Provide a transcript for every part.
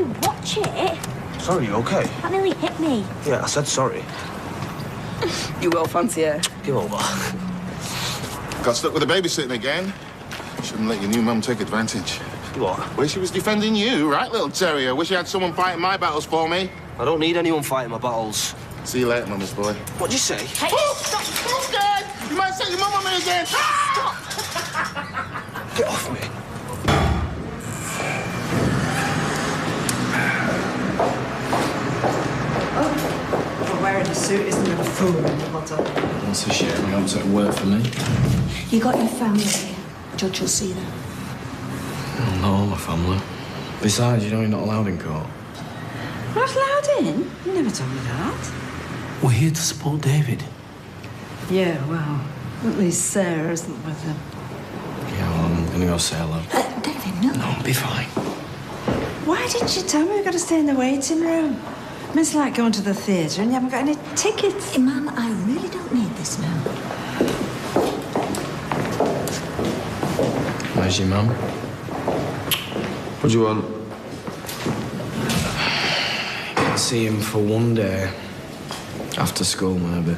Daddy, watch it. Sorry, you okay? That nearly hit me. Yeah, I said sorry. You will fancy her. Give over. Got stuck with the babysitting again. Shouldn't let your new mum take advantage. What? Wish she was defending you, right, little terrier? Wish you had someone fighting my battles for me. I don't need anyone fighting my battles. See you later, mama's boy. What'd you say? Hey, stop. Logan! You might set your mum on me again. Stop. Get off me. Wearing a suit isn't a fool, Potter. That's a shame. I hope it'll work for me. You got your family here. Judge will see them. Oh, not all my family. Besides, you know you're not allowed in court. Not allowed in? You never told me that. We're here to support David. Yeah, well, at least Sarah isn't with them. Yeah, well, I'm gonna go say hello. David, no. No, I'll be fine. Why didn't you tell me we've got to stay in the waiting room? I mean, it's like going to the theatre and you haven't got any tickets. Ma'am, I really don't need this now. Where's your mum? What do you want? See him for one day. After school, maybe.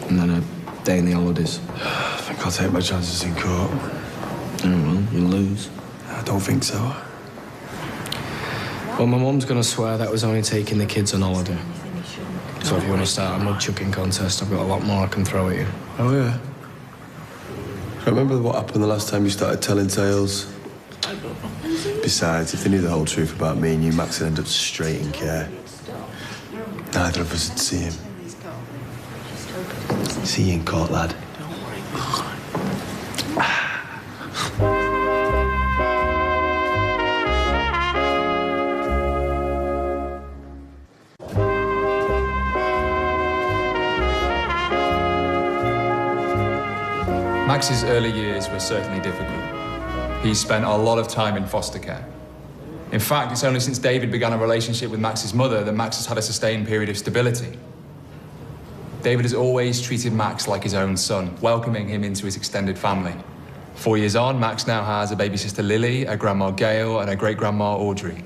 And then a day in the holidays. I think I'll take my chances in court. Oh, well, you'll lose. I don't think so. Well, my mum's gonna swear that was only taking the kids on holiday. So if you want to start a mud chucking contest, I've got a lot more I can throw at you. Oh, yeah? I remember what happened the last time you started telling tales. Besides, if they knew the whole truth about me and you, Max would end up straight in care. Neither of us would see him. See you in court, lad. Max's early years were certainly difficult. He spent a lot of time in foster care. In fact, it's only since David began a relationship with Max's mother that Max has had a sustained period of stability. David has always treated Max like his own son, welcoming him into his extended family. 4 years on, Max now has a baby sister Lily, a grandma Gail, and a great-grandma Audrey.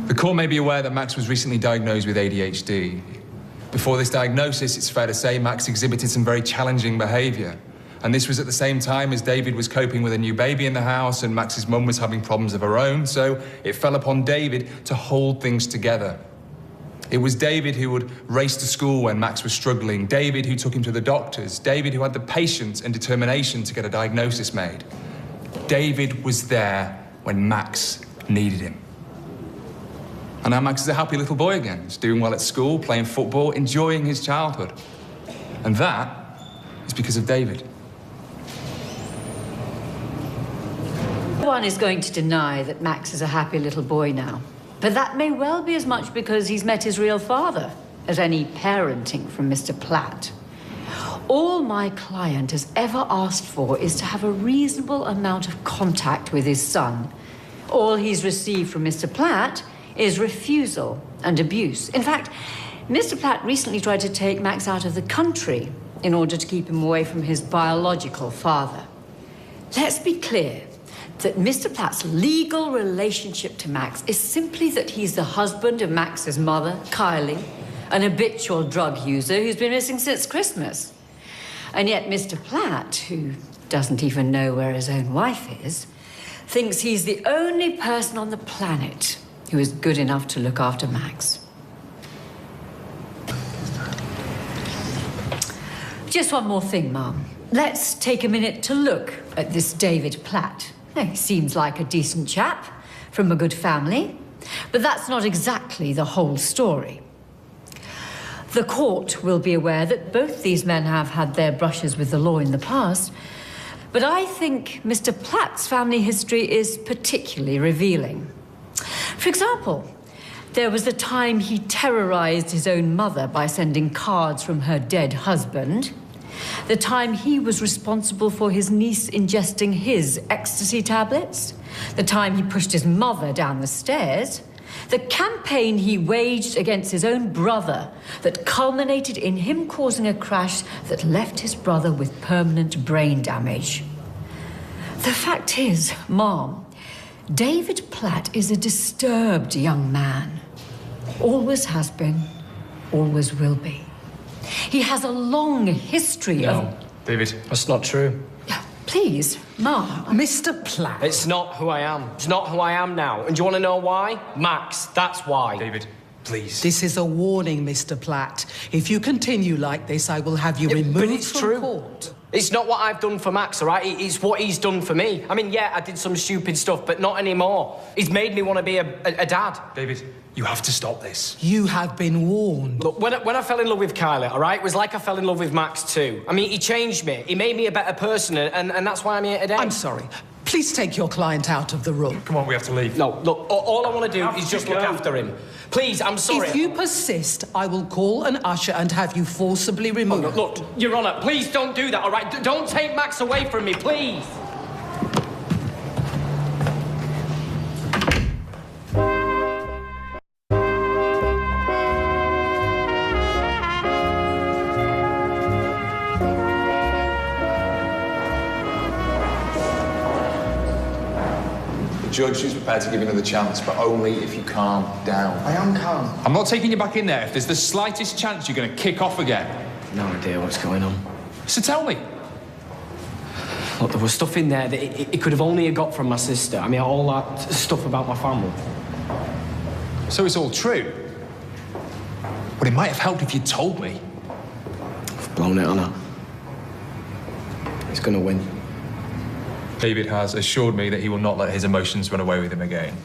The court may be aware that Max was recently diagnosed with ADHD. Before this diagnosis, it's fair to say Max exhibited some very challenging behavior. And this was at the same time as David was coping with a new baby in the house and Max's mum was having problems of her own, so it fell upon David to hold things together. It was David who would race to school when Max was struggling, David who took him to the doctors, David who had the patience and determination to get a diagnosis made. David was there when Max needed him. And now Max is a happy little boy again. He's doing well at school, playing football, enjoying his childhood. And that is because of David. No one is going to deny that Max is a happy little boy now. But that may well be as much because he's met his real father as any parenting from Mr. Platt. All my client has ever asked for is to have a reasonable amount of contact with his son. All he's received from Mr. Platt is refusal and abuse. In fact, Mr. Platt recently tried to take Max out of the country in order to keep him away from his biological father. Let's be clear that Mr. Platt's legal relationship to Max is simply that he's the husband of Max's mother, Kylie, an habitual drug user who's been missing since Christmas. And yet Mr. Platt, who doesn't even know where his own wife is, thinks he's the only person on the planet who is good enough to look after Max. Just one more thing, Mum. Let's take a minute to look at this David Platt. He seems like a decent chap from a good family, but that's not exactly the whole story. The court will be aware that both these men have had their brushes with the law in the past, but I think Mr. Platt's family history is particularly revealing. For example, there was the time he terrorized his own mother by sending cards from her dead husband, the time he was responsible for his niece ingesting his ecstasy tablets, the time he pushed his mother down the stairs, the campaign he waged against his own brother that culminated in him causing a crash that left his brother with permanent brain damage. The fact is, Mom, David Platt is a disturbed young man. Always has been, always will be. He has a long history of... David. That's not true. Please, Ma. Mr. Platt. It's not who I am. It's not who I am now. And do you want to know why? Max, that's why. David, please. This is a warning, Mr. Platt. If you continue like this, I will have you removed but it's from true. court. It's not what I've done for Max, all right? It's what he's done for me. I mean, yeah, I did some stupid stuff, but not anymore. He's made me want to be a dad. David, you have to stop this. You have been warned. Look, when I fell in love with Kylie, all right, it was like I fell in love with Max too. I mean, he changed me. He made me a better person, and that's why I'm here today. I'm sorry. Please take your client out of the room. Come on, we have to leave. No, look, all I want to do is just look after him. Please, I'm sorry. If you persist, I will call an usher and have you forcibly removed. Oh, look, Your Honour, please don't do that, all right? Don't take Max away from me, please. Judge is prepared to give you another chance, but only if you calm down. I am calm. I'm not taking you back in there if there's the slightest chance you're going to kick off again. No idea what's going on. So tell me. Look, there was stuff in there that it could have only got from my sister. I mean, all that stuff about my family. So it's all true? But it might have helped if you'd told me. I've blown it on her. He's gonna win. David has assured me that he will not let his emotions run away with him again.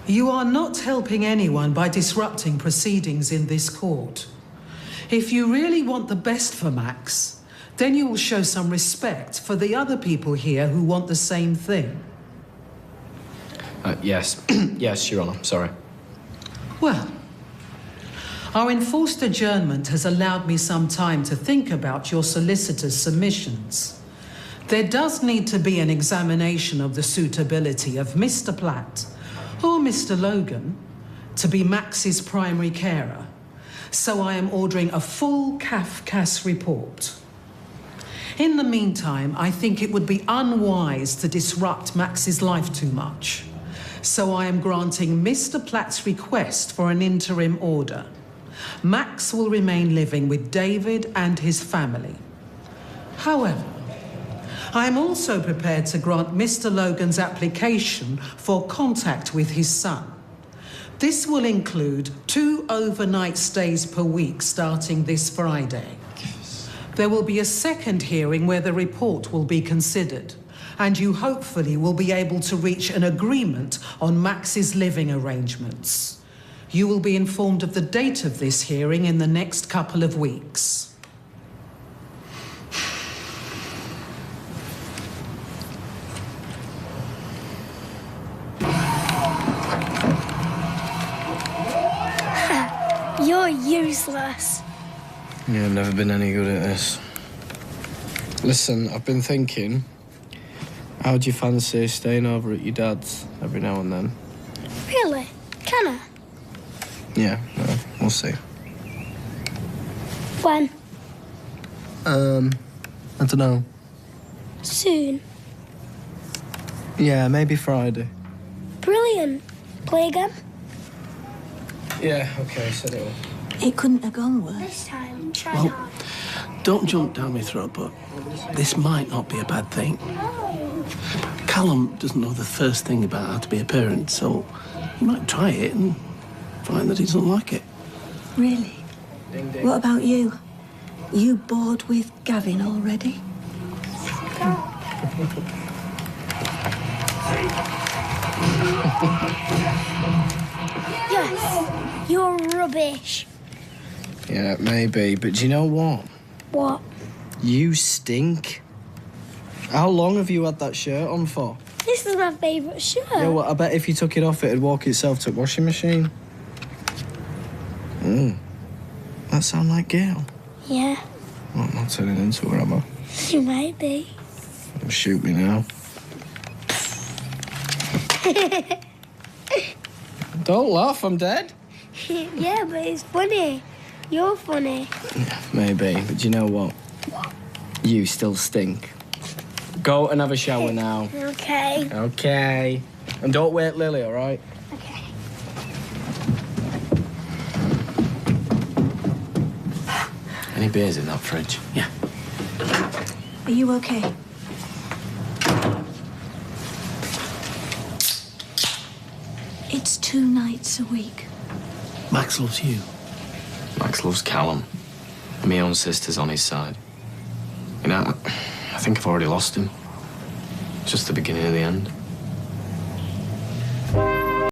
You are not helping anyone by disrupting proceedings in this court. If you really want the best for Max, then you will show some respect for the other people here who want the same thing. Yes. Yes, Your Honour. Sorry. Well, our enforced adjournment has allowed me some time to think about your solicitor's submissions. There does need to be an examination of the suitability of Mr. Platt or Mr. Logan to be Max's primary carer. So I am ordering a full CAF-CAS report. In the meantime, I think it would be unwise to disrupt Max's life too much. So I am granting Mr. Platt's request for an interim order. Max will remain living with David and his family. However, I am also prepared to grant Mr. Logan's application for contact with his son. This will include 2 overnight stays per week starting this Friday. There will be a second hearing where the report will be considered, and you hopefully will be able to reach an agreement on Max's living arrangements. You will be informed of the date of this hearing in the next couple of weeks. You're useless. Yeah, I've never been any good at this. Listen, I've been thinking, how do you fancy staying over at your dad's every now and then? Really? Can I? Yeah, well, we'll see. When? I don't know. Soon. Yeah, maybe Friday. Brilliant. Play again? Yeah, okay, set it up. It couldn't have gone worse. This time, try Well, hard. don't jump down my throat, but this might not be a bad thing. Callum doesn't know the first thing about how to be a parent, so he might try it and find that he doesn't like it. Really? What about you? You bored with Gavin already? Yes, you're rubbish. Yeah, maybe, but do you know what? What? You stink. How long have you had that shirt on for? This is my favourite shirt. Yeah, well, I bet if you took it off, it'd walk itself to the washing machine. That sound like Gail? Yeah, Well, I'm not turning into her, am I? you might be. Don't shoot me now. Don't laugh, I'm dead. Yeah, but it's funny. You're funny. Maybe, but do you know what? You still stink. Go and have a shower now. Okay. Okay. And don't wake Lily, all right? Okay. Any beers in that fridge? Yeah. Are you okay? It's 2 nights a week. Max loves you. Max loves Callum. And my own sister's on his side. You know, I think I've already lost him. It's just the beginning of the end.